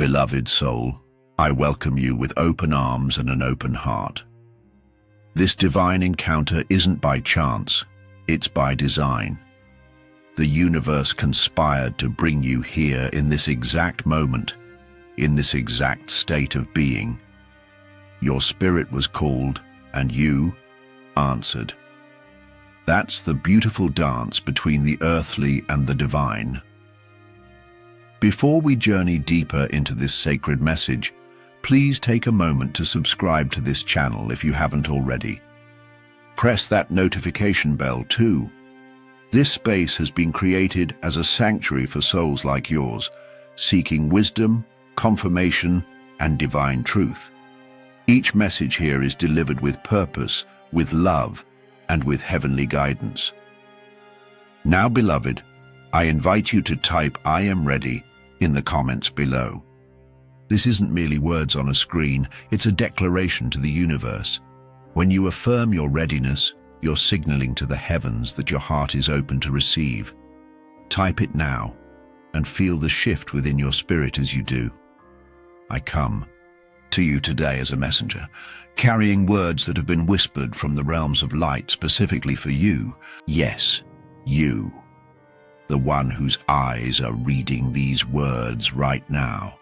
Beloved soul, I welcome you with open arms and an open heart. This divine encounter isn't by chance, it's by design. The universe conspired to bring you here in this exact moment, in this exact state of being. Your spirit was called, and you answered. That's the beautiful dance between the earthly and the divine. Before we journey deeper into this sacred message, please take a moment to subscribe to this channel if you haven't already. Press that notification bell too. This space has been created as a sanctuary for souls like yours, seeking wisdom, confirmation, and divine truth. Each message here is delivered with purpose, with love, and with heavenly guidance. Now, beloved, I invite you to type "I am ready" in the comments below. This isn't merely words on a screen, it's a declaration to the universe. When you affirm your readiness, you're signaling to the heavens that your heart is open to receive. Type it now, and feel the shift within your spirit as you do. I come to you today as a messenger, carrying words that have been whispered from the realms of light specifically for you. Yes, you. The one whose eyes are reading these words right now.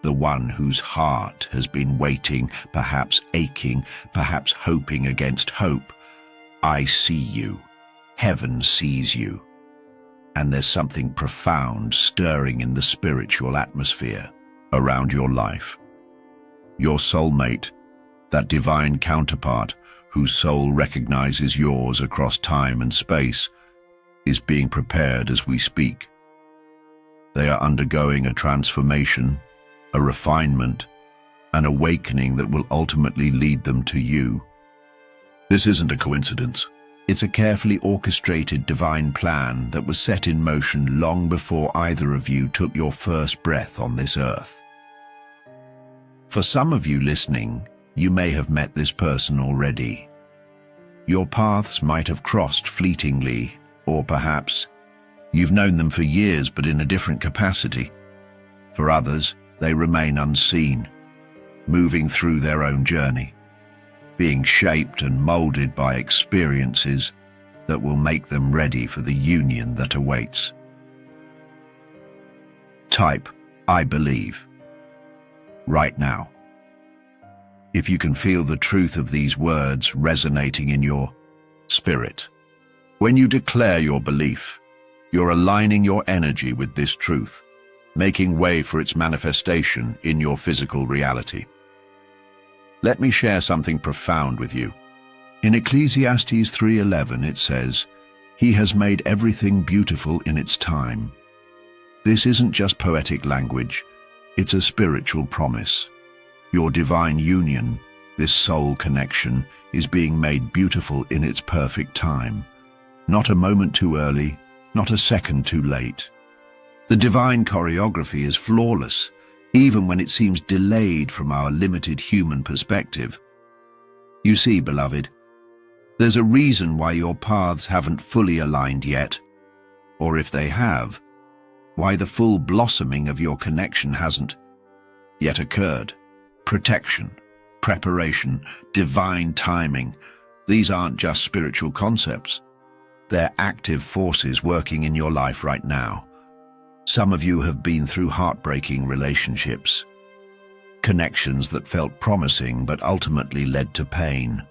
The one whose heart has been waiting, perhaps aching, perhaps hoping against hope. I see you. Heaven sees you. And there's something profound stirring in the spiritual atmosphere around your life. Your soulmate, that divine counterpart whose soul recognizes yours across time and space, is being prepared as we speak. They are undergoing a transformation, a refinement, an awakening that will ultimately lead them to you. This isn't a coincidence. It's a carefully orchestrated divine plan that was set in motion long before either of you took your first breath on this earth. For some of you listening, you may have met this person already. Your paths might have crossed fleetingly, or perhaps you've known them for years but in a different capacity. For others, they remain unseen, moving through their own journey, being shaped and molded by experiences that will make them ready for the union that awaits. Type "I believe" right now. If you can feel the truth of these words resonating in your spirit. When you declare your belief, you're aligning your energy with this truth, making way for its manifestation in your physical reality. Let me share something profound with you. In Ecclesiastes 3:11 it says, "He has made everything beautiful in its time." This isn't just poetic language, it's a spiritual promise. Your divine union, this soul connection, is being made beautiful in its perfect time. Not a moment too early, not a second too late. The divine choreography is flawless, even when it seems delayed from our limited human perspective. You see, beloved, there's a reason why your paths haven't fully aligned yet, or if they have, why the full blossoming of your connection hasn't yet occurred. Protection, preparation, divine timing, these aren't just spiritual concepts. They're active forces working in your life right now. Some of you have been through heartbreaking relationships, connections that felt promising but ultimately led to pain.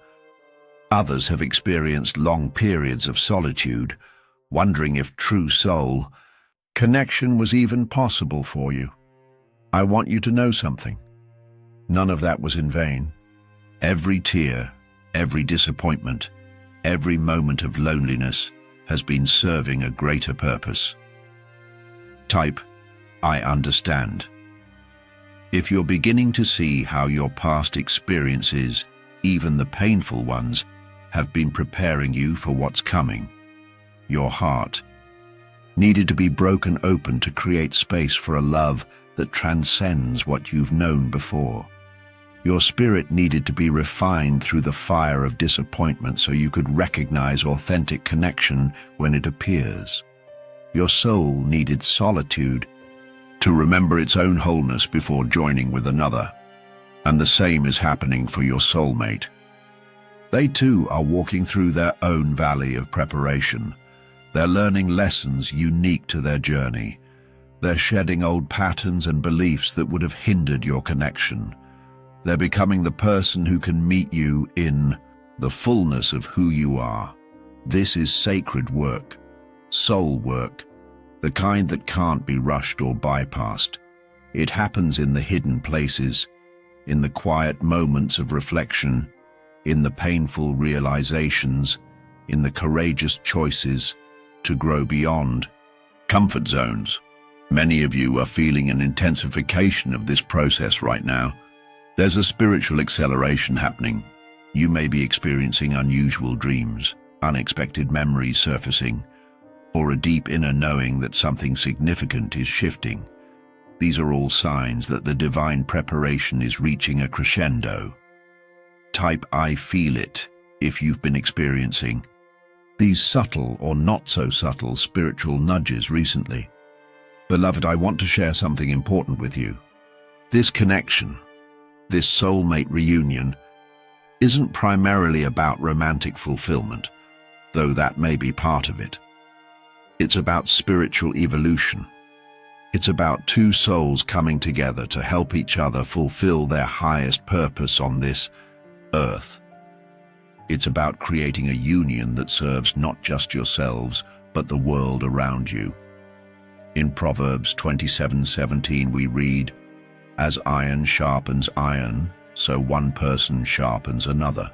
Others have experienced long periods of solitude, wondering if true soul connection was even possible for you. I want you to know something. None of that was in vain. Every tear, every disappointment, every moment of loneliness has been serving a greater purpose. Type "I understand." If you're beginning to see how your past experiences, even the painful ones, have been preparing you for what's coming, your heart needed to be broken open to create space for a love that transcends what you've known before. Your spirit needed to be refined through the fire of disappointment so you could recognize authentic connection when it appears. Your soul needed solitude to remember its own wholeness before joining with another. And the same is happening for your soulmate. They too are walking through their own valley of preparation. They're learning lessons unique to their journey. They're shedding old patterns and beliefs that would have hindered your connection. They're becoming the person who can meet you in the fullness of who you are. This is sacred work, soul work, the kind that can't be rushed or bypassed. It happens in the hidden places, in the quiet moments of reflection, in the painful realizations, in the courageous choices to grow beyond comfort zones. Many of you are feeling an intensification of this process right now. There's a spiritual acceleration happening. You may be experiencing unusual dreams, unexpected memories surfacing, or a deep inner knowing that something significant is shifting. These are all signs that the divine preparation is reaching a crescendo. Type "I feel it" if you've been experiencing these subtle or not so subtle spiritual nudges recently. Beloved, I want to share something important with you. This connection, this soulmate reunion, isn't primarily about romantic fulfillment, though that may be part of it. It's about spiritual evolution. It's about two souls coming together to help each other fulfill their highest purpose on this earth. It's about creating a union that serves not just yourselves, but the world around you. In Proverbs 27:17 we read, "As iron sharpens iron, so one person sharpens another."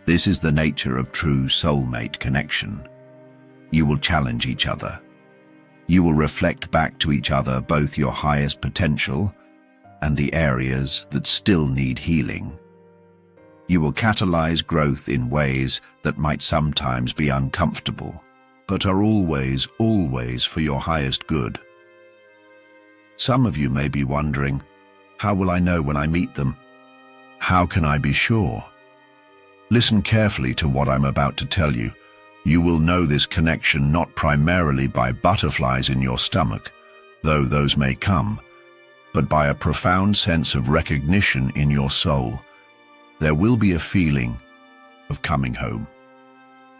This is the nature of true soulmate connection. You will challenge each other. You will reflect back to each other both your highest potential and the areas that still need healing. You will catalyze growth in ways that might sometimes be uncomfortable, but are always for your highest good. Some of you may be wondering, how will I know when I meet them? How can I be sure? Listen carefully to what I'm about to tell you. You will know this connection not primarily by butterflies in your stomach, though those may come, but by a profound sense of recognition in your soul. There will be a feeling of coming home,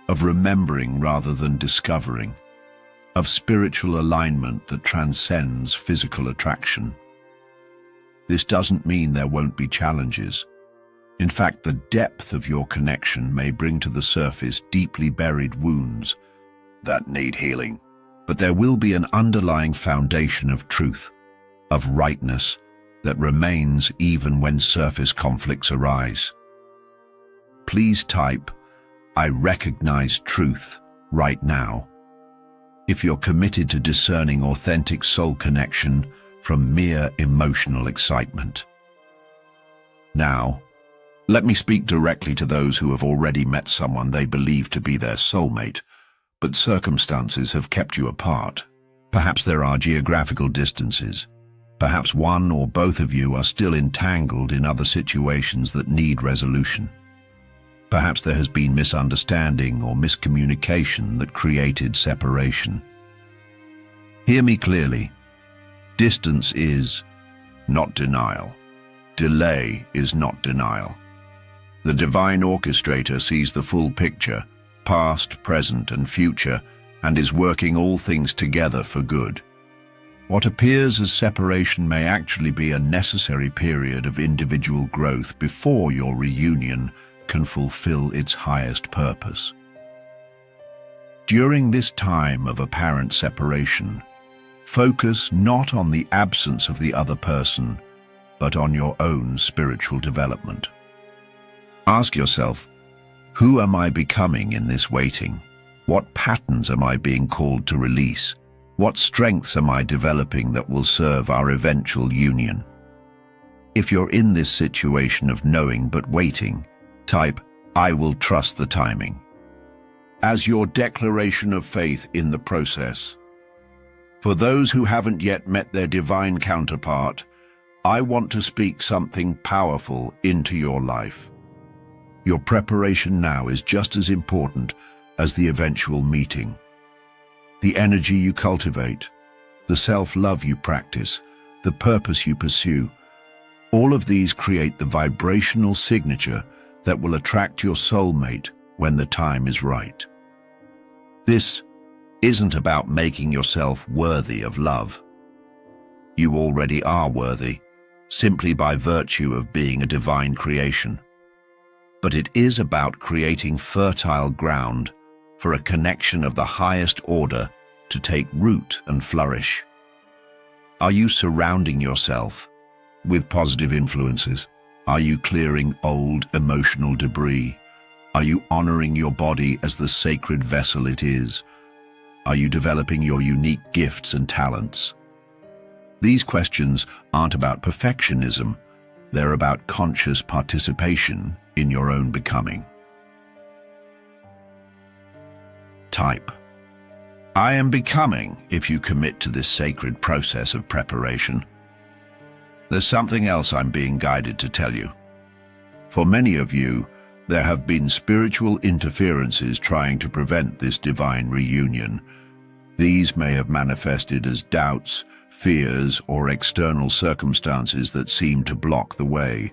of remembering rather than discovering, of spiritual alignment that transcends physical attraction. This doesn't mean there won't be challenges. In fact, the depth of your connection may bring to the surface deeply buried wounds that need healing. But there will be an underlying foundation of truth, of rightness, that remains even when surface conflicts arise. Please type, "I recognize truth" right now, if you're committed to discerning authentic soul connection from mere emotional excitement. Now, let me speak directly to those who have already met someone they believe to be their soulmate, but circumstances have kept you apart. Perhaps there are geographical distances. Perhaps one or both of you are still entangled in other situations that need resolution. Perhaps there has been misunderstanding or miscommunication that created separation. Hear me clearly. Distance is not denial. Delay is not denial. The divine orchestrator sees the full picture, past, present, and future, and is working all things together for good. What appears as separation may actually be a necessary period of individual growth before your reunion can fulfill its highest purpose. During this time of apparent separation, focus not on the absence of the other person, but on your own spiritual development. Ask yourself, who am I becoming in this waiting? What patterns am I being called to release? What strengths am I developing that will serve our eventual union? If you're in this situation of knowing but waiting, type, "I will trust the timing" as your declaration of faith in the process. For those who haven't yet met their divine counterpart, I want to speak something powerful into your life. Your preparation now is just as important as the eventual meeting. The energy you cultivate, the self-love you practice, the purpose you pursue. All of these create the vibrational signature that will attract your soulmate when the time is right. This isn't about making yourself worthy of love. You already are worthy, simply by virtue of being a divine creation. But it is about creating fertile ground for a connection of the highest order to take root and flourish. Are you surrounding yourself with positive influences? Are you clearing old emotional debris? Are you honoring your body as the sacred vessel it is? Are you developing your unique gifts and talents? These questions aren't about perfectionism. They're about conscious participation in your own becoming. Type I am becoming if you commit to this sacred process of preparation. There's something else I'm being guided to tell you. For many of you, there have been spiritual interferences trying to prevent this divine reunion. These may have manifested as doubts, fears, or external circumstances that seem to block the way.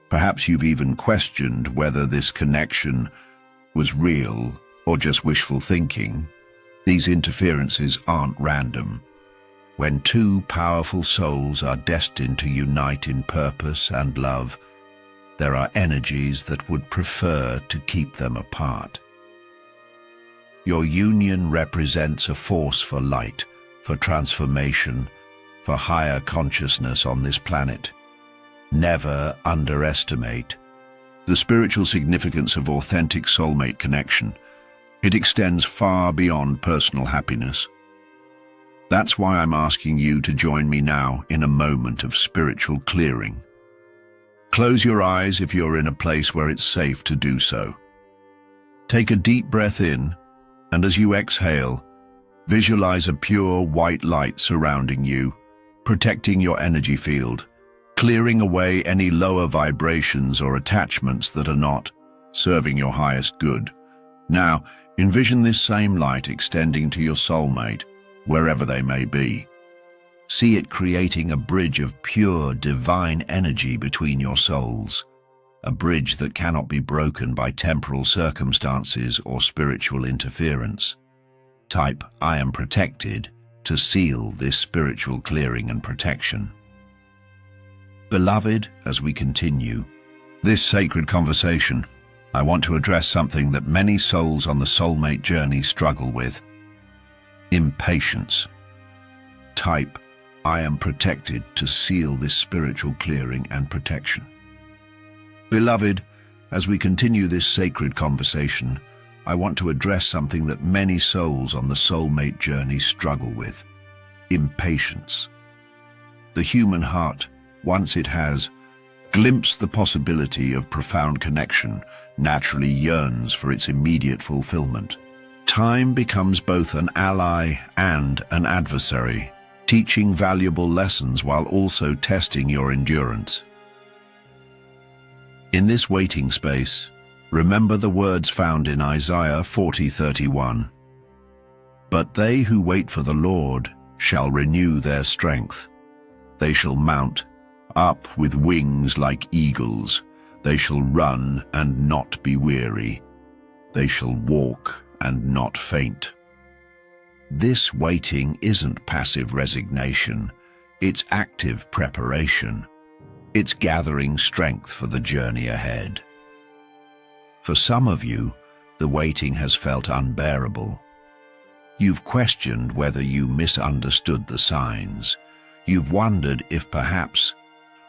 Perhaps you've even questioned whether this connection was real or just wishful thinking. These interferences aren't random. When two powerful souls are destined to unite in purpose and love, there are energies that would prefer to keep them apart. Your union represents a force for light, for transformation, for higher consciousness on this planet. Never underestimate the spiritual significance of authentic soulmate connection. It extends far beyond personal happiness. That's why I'm asking you to join me now in a moment of spiritual clearing. Close your eyes if you're in a place where it's safe to do so. Take a deep breath in, and as you exhale, visualize a pure white light surrounding you, protecting your energy field, clearing away any lower vibrations or attachments that are not serving your highest good. Now, envision this same light extending to your soulmate, wherever they may be. See it creating a bridge of pure, divine energy between your souls, a bridge that cannot be broken by temporal circumstances or spiritual interference. Type I am protected to seal this spiritual clearing and protection. Beloved, as we continue this sacred conversation, I want to address something that many souls on the soulmate journey struggle with: impatience. Type I am protected to seal this spiritual clearing and protection. Beloved, as we continue this sacred conversation, I want to address something that many souls on the soulmate journey struggle with: impatience. The human heart, once it has glimpsed the possibility of profound connection, naturally yearns for its immediate fulfillment. Time becomes both an ally and an adversary, teaching valuable lessons while also testing your endurance. In this waiting space, remember the words found in Isaiah 40:31. But they who wait for the Lord shall renew their strength. They shall mount up with wings like eagles. They shall run and not be weary. They shall walk and not faint. This waiting isn't passive resignation, it's active preparation. It's gathering strength for the journey ahead. For some of you, the waiting has felt unbearable. You've questioned whether you misunderstood the signs. You've wondered if perhaps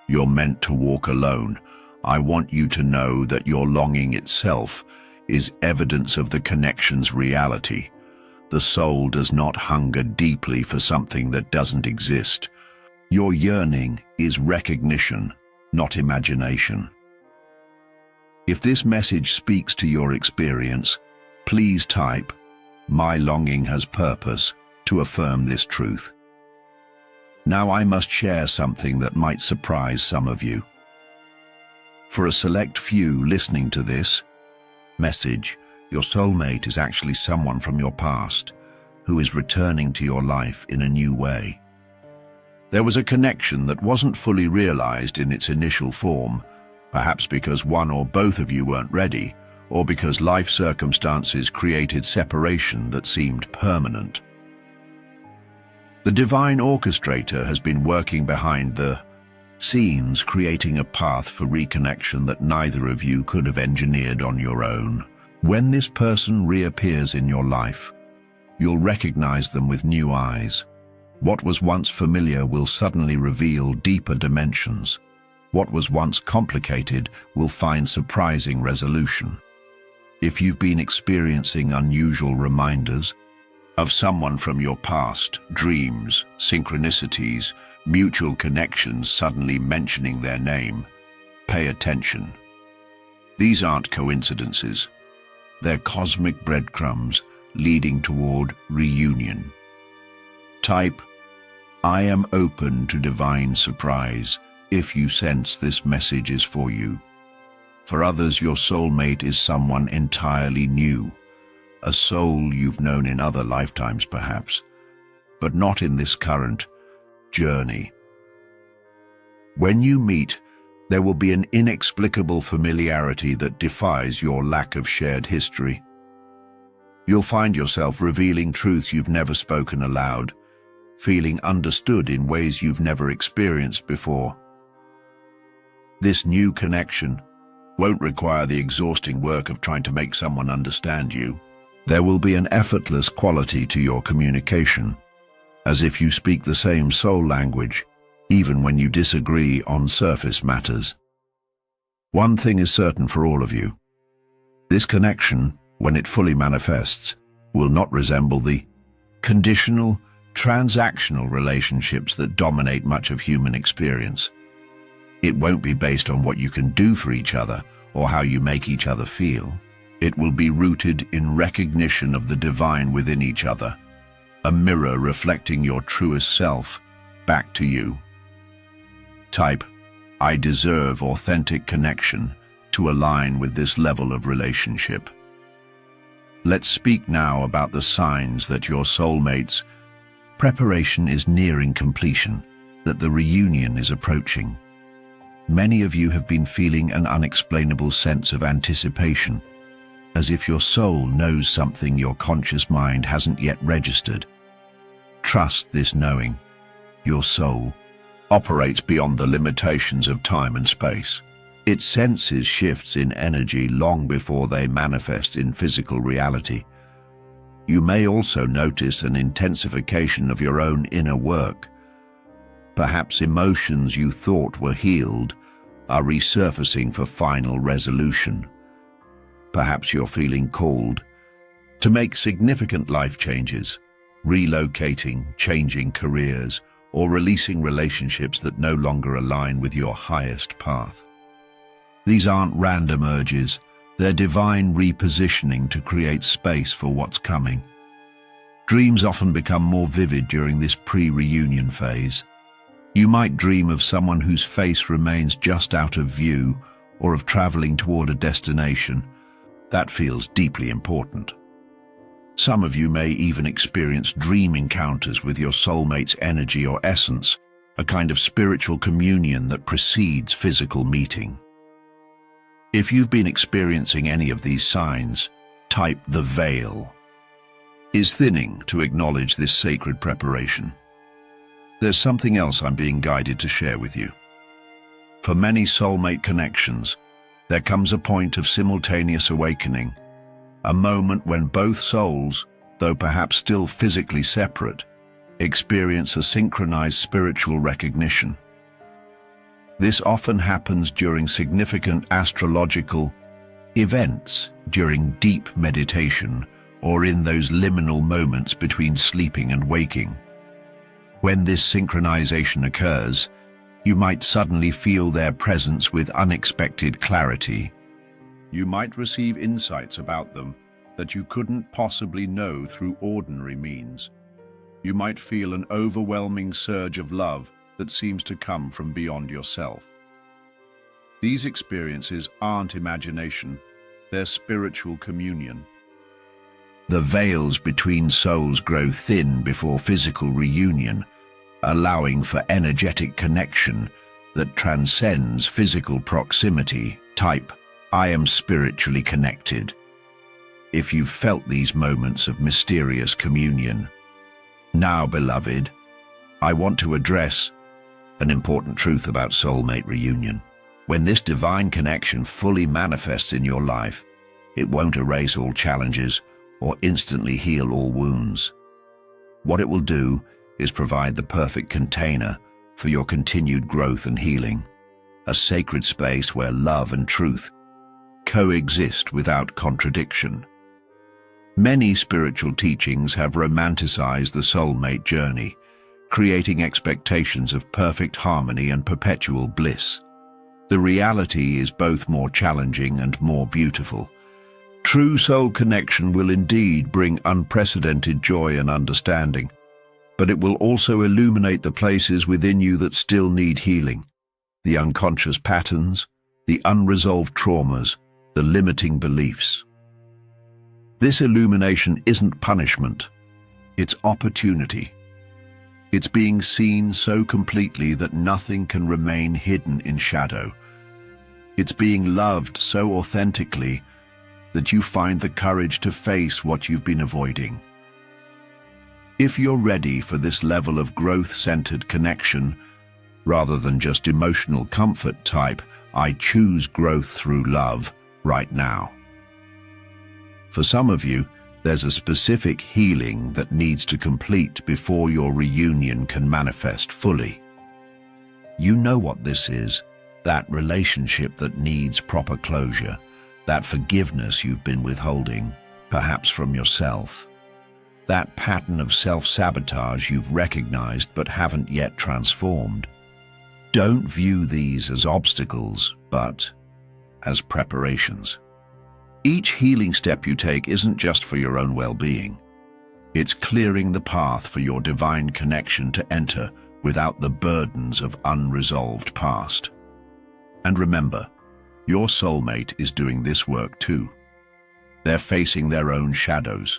you're meant to walk alone. I want you to know that your longing itself is evidence of the connection's reality. The soul does not hunger deeply for something that doesn't exist. Your yearning is recognition, not imagination. If this message speaks to your experience, please type, "My longing has purpose," to affirm this truth. Now I must share something that might surprise some of you. For a select few listening to this message, your soulmate is actually someone from your past who is returning to your life in a new way. There was a connection that wasn't fully realized in its initial form, perhaps because one or both of you weren't ready, or because life circumstances created separation that seemed permanent. The divine orchestrator has been working behind the scenes, creating a path for reconnection that neither of you could have engineered on your own. When this person reappears in your life, you'll recognize them with new eyes. What was once familiar will suddenly reveal deeper dimensions. What was once complicated will find surprising resolution. If you've been experiencing unusual reminders of someone from your past, dreams, synchronicities, mutual connections suddenly mentioning their name, pay attention. These aren't coincidences. They're cosmic breadcrumbs leading toward reunion. Type, "I am open to divine surprise," if you sense this message is for you. For others, your soulmate is someone entirely new, a soul you've known in other lifetimes perhaps, but not in this current journey. When you meet, there will be an inexplicable familiarity that defies your lack of shared history. You'll find yourself revealing truths you've never spoken aloud, feeling understood in ways you've never experienced before. This new connection won't require the exhausting work of trying to make someone understand you. There will be an effortless quality to your communication, as if you speak the same soul language, even when you disagree on surface matters. One thing is certain for all of you. This connection, when it fully manifests, will not resemble the conditional, transactional relationships that dominate much of human experience. It won't be based on what you can do for each other or how you make each other feel. It will be rooted in recognition of the divine within each other, a mirror reflecting your truest self back to you. Type, "I deserve authentic connection to align with this level of relationship." Let's speak now about the signs that your soulmate's preparation is nearing completion, that the reunion is approaching. Many of you have been feeling an unexplainable sense of anticipation, as if your soul knows something your conscious mind hasn't yet registered. Trust this knowing. Your soul operates beyond the limitations of time and space. It senses shifts in energy long before they manifest in physical reality. You may also notice an intensification of your own inner work. Perhaps emotions you thought were healed are resurfacing for final resolution. Perhaps you're feeling called to make significant life changes, relocating, changing careers, or releasing relationships that no longer align with your highest path. These aren't random urges, they're divine repositioning to create space for what's coming. Dreams often become more vivid during this pre-reunion phase. You might dream of someone whose face remains just out of view, or of traveling toward a destination. That feels deeply important. Some of you may even experience dream encounters with your soulmate's energy or essence, a kind of spiritual communion that precedes physical meeting. If you've been experiencing any of these signs, type "the veil is thinning" to acknowledge this sacred preparation. There's something else I'm being guided to share with you. For many soulmate connections, there comes a point of simultaneous awakening, a moment when both souls, though perhaps still physically separate, experience a synchronized spiritual recognition. This often happens during significant astrological events, during deep meditation, or in those liminal moments between sleeping and waking. When this synchronization occurs, you might suddenly feel their presence with unexpected clarity. You might receive insights about them that you couldn't possibly know through ordinary means. You might feel an overwhelming surge of love that seems to come from beyond yourself. These experiences aren't imagination, they're spiritual communion. The veils between souls grow thin before physical reunion, allowing for energetic connection that transcends physical proximity. Type, I am spiritually connected. If you've felt these moments of mysterious communion. Now, beloved, I want to address an important truth about soulmate reunion. When this divine connection fully manifests in your life, it won't erase all challenges or instantly heal all wounds. What it will do is provide the perfect container for your continued growth and healing, a sacred space where love and truth coexist without contradiction. Many spiritual teachings have romanticized the soulmate journey, creating expectations of perfect harmony and perpetual bliss. The reality is both more challenging and more beautiful. True soul connection will indeed bring unprecedented joy and understanding, but it will also illuminate the places within you that still need healing, the unconscious patterns, the unresolved traumas, the limiting beliefs. This illumination isn't punishment, it's opportunity. It's being seen so completely that nothing can remain hidden in shadow. It's being loved so authentically that you find the courage to face what you've been avoiding. If you're ready for this level of growth-centered connection, rather than just emotional comfort type, I choose growth through love right now. For some of you, there's a specific healing that needs to complete before your reunion can manifest fully. You know what this is, that relationship that needs proper closure, that forgiveness you've been withholding, perhaps from yourself. That pattern of self-sabotage you've recognized but haven't yet transformed. Don't view these as obstacles, but as preparations. Each healing step you take isn't just for your own well-being. It's clearing the path for your divine connection to enter without the burdens of unresolved past. And remember, your soulmate is doing this work too. They're facing their own shadows,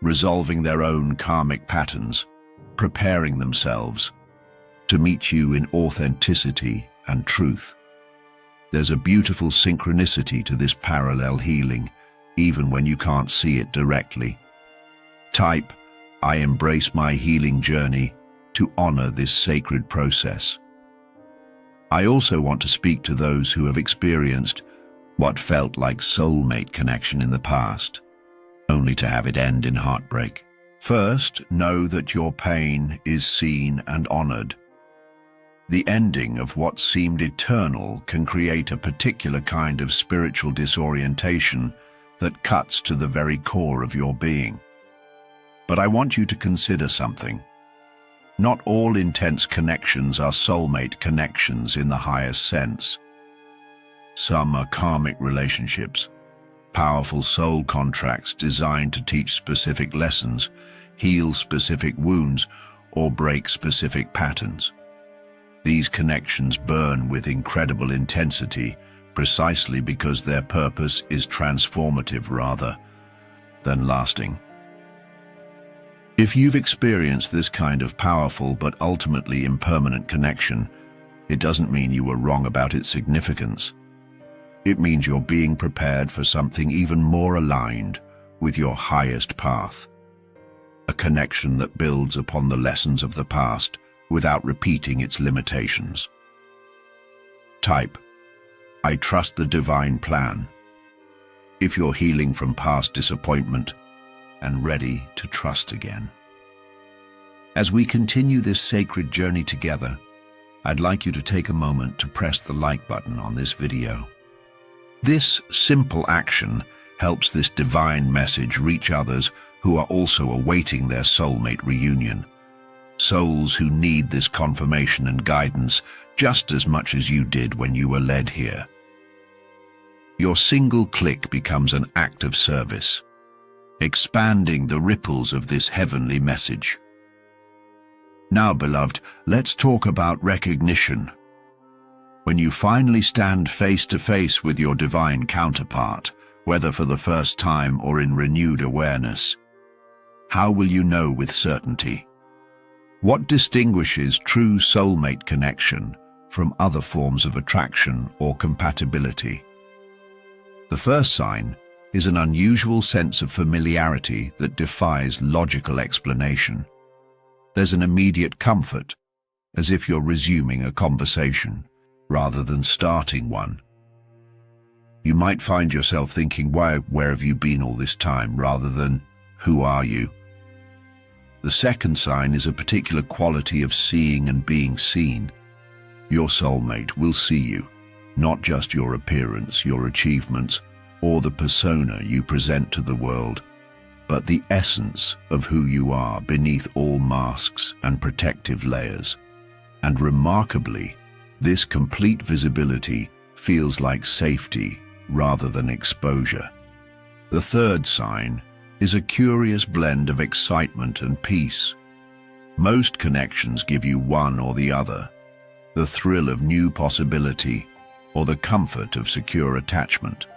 resolving their own karmic patterns, preparing themselves to meet you in authenticity and truth. There's a beautiful synchronicity to this parallel healing, even when you can't see it directly. Type, I embrace my healing journey to honor this sacred process. I also want to speak to those who have experienced what felt like soulmate connection in the past, only to have it end in heartbreak. First, know that your pain is seen and honored. The ending of what seemed eternal can create a particular kind of spiritual disorientation that cuts to the very core of your being. But I want you to consider something. Not all intense connections are soulmate connections in the highest sense. Some are karmic relationships, powerful soul contracts designed to teach specific lessons, heal specific wounds, or break specific patterns. These connections burn with incredible intensity precisely because their purpose is transformative rather than lasting. If you've experienced this kind of powerful but ultimately impermanent connection, it doesn't mean you were wrong about its significance. It means you're being prepared for something even more aligned with your highest path. A connection that builds upon the lessons of the past without repeating its limitations. Type, I trust the divine plan. If you're healing from past disappointment and ready to trust again. As we continue this sacred journey together, I'd like you to take a moment to press the like button on this video. This simple action helps this divine message reach others who are also awaiting their soulmate reunion. Souls who need this confirmation and guidance just as much as you did when you were led here. Your single click becomes an act of service, expanding the ripples of this heavenly message. Now, beloved, let's talk about recognition. When you finally stand face to face with your divine counterpart, whether for the first time or in renewed awareness, how will you know with certainty? What distinguishes true soulmate connection from other forms of attraction or compatibility? The first sign is an unusual sense of familiarity that defies logical explanation. There's an immediate comfort, as if you're resuming a conversation rather than starting one. You might find yourself thinking, where have you been all this time, rather than, who are you? The second sign is a particular quality of seeing and being seen. Your soulmate will see you, not just your appearance, your achievements, or the persona you present to the world, but the essence of who you are beneath all masks and protective layers. And remarkably, this complete visibility feels like safety rather than exposure. The third sign is a curious blend of excitement and peace. Most connections give you one or the other, the thrill of new possibility or the comfort of secure attachment.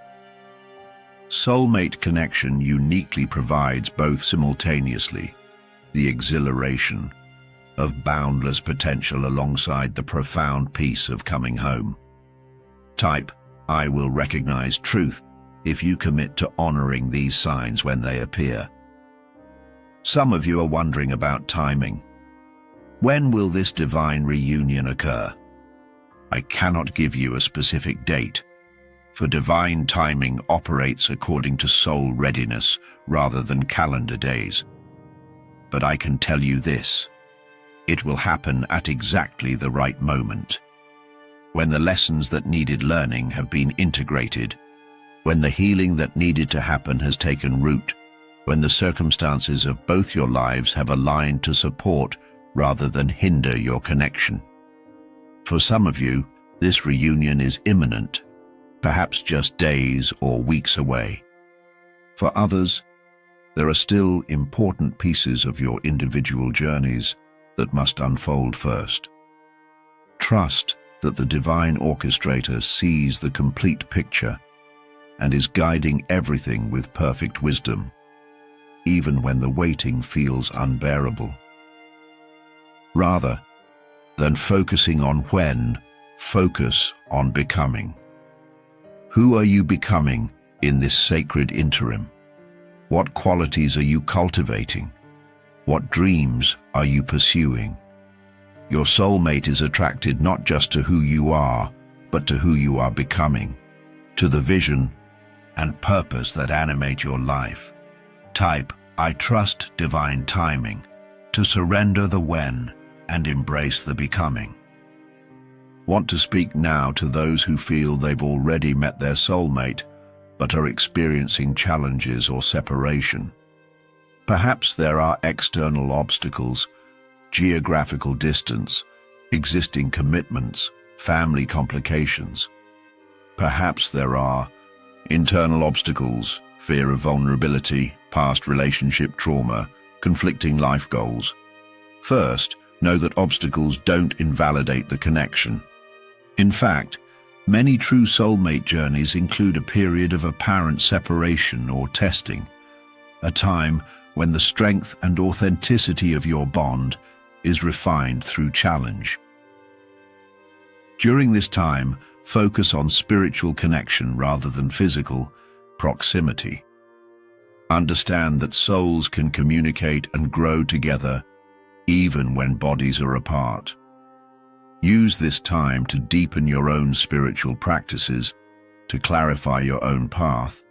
Soulmate connection uniquely provides both simultaneously, the exhilaration of boundless potential alongside the profound peace of coming home. Type, I will recognize truth if you commit to honoring these signs when they appear. Some of you are wondering about timing. When will this divine reunion occur? I cannot give you a specific date, for divine timing operates according to soul readiness rather than calendar days. But I can tell you this: it will happen at exactly the right moment, when the lessons that needed learning have been integrated, when the healing that needed to happen has taken root, when the circumstances of both your lives have aligned to support rather than hinder your connection. For some of you, this reunion is imminent, perhaps just days or weeks away. For others, there are still important pieces of your individual journeys that must unfold first. Trust that the divine orchestrator sees the complete picture and is guiding everything with perfect wisdom, even when the waiting feels unbearable. Rather than focusing on when, focus on becoming. Who are you becoming in this sacred interim? What qualities are you cultivating? What dreams are you pursuing? Your soulmate is attracted not just to who you are, but to who you are becoming, to the vision and purpose that animate your life. Type, I trust divine timing, to surrender the when and embrace the becoming. Want to speak now to those who feel they've already met their soulmate, but are experiencing challenges or separation. Perhaps there are external obstacles, geographical distance, existing commitments, family complications. Perhaps there are internal obstacles, fear of vulnerability, past relationship trauma, conflicting life goals. First, know that obstacles don't invalidate the connection. In fact, many true soulmate journeys include a period of apparent separation or testing, a time when the strength and authenticity of your bond is refined through challenge. During this time, focus on spiritual connection rather than physical proximity. Understand that souls can communicate and grow together even when bodies are apart. Use this time to deepen your own spiritual practices, to clarify your own path,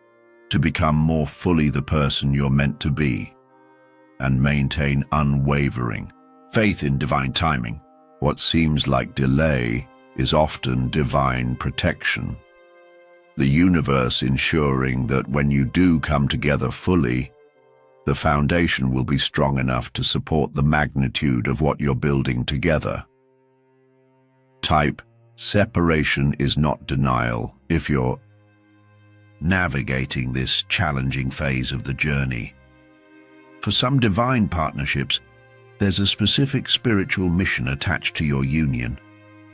to become more fully the person you're meant to be, and maintain unwavering faith in divine timing. What seems like delay is often divine protection. The universe ensuring that when you do come together fully, the foundation will be strong enough to support the magnitude of what you're building together. Type, separation is not denial if you're navigating this challenging phase of the journey. For some divine partnerships, there's a specific spiritual mission attached to your union,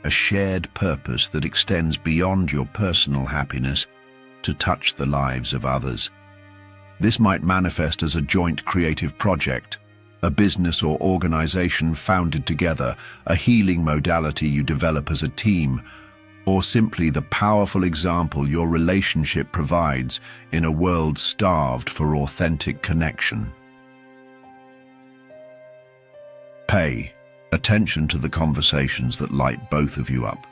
a shared purpose that extends beyond your personal happiness to touch the lives of others. This might manifest as a joint creative project, a business or organization founded together, a healing modality you develop as a team, or simply the powerful example your relationship provides in a world starved for authentic connection. Pay attention to the conversations that light both of you up,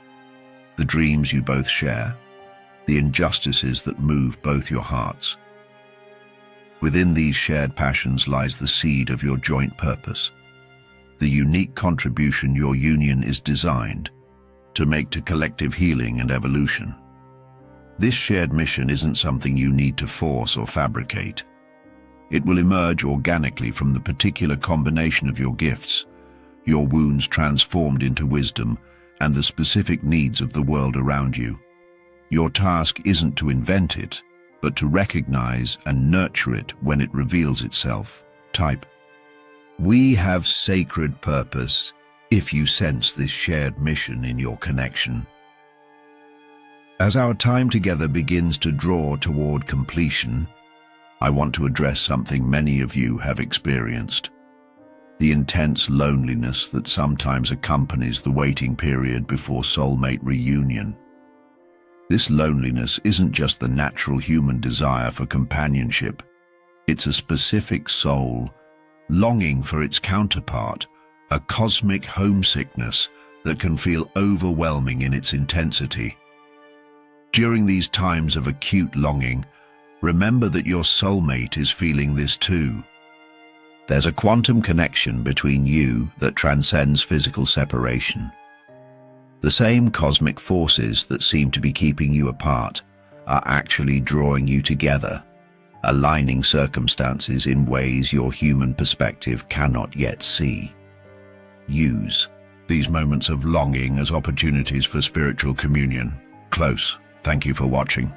the dreams you both share, the injustices that move both your hearts. Within these shared passions lies the seed of your joint purpose, the unique contribution your union is designed to make to collective healing and evolution. This shared mission isn't something you need to force or fabricate. It will emerge organically from the particular combination of your gifts, your wounds transformed into wisdom, and the specific needs of the world around you. Your task isn't to invent it, but to recognize and nurture it when it reveals itself. Type, "We have sacred purpose," if you sense this shared mission in your connection. As our time together begins to draw toward completion, I want to address something many of you have experienced: the intense loneliness that sometimes accompanies the waiting period before soulmate reunion. This loneliness isn't just the natural human desire for companionship. It's a specific soul longing for its counterpart, a cosmic homesickness that can feel overwhelming in its intensity. During these times of acute longing, remember that your soulmate is feeling this too. There's a quantum connection between you that transcends physical separation. The same cosmic forces that seem to be keeping you apart are actually drawing you together, aligning circumstances in ways your human perspective cannot yet see. Use these moments of longing as opportunities for spiritual communion. Close. Thank you for watching.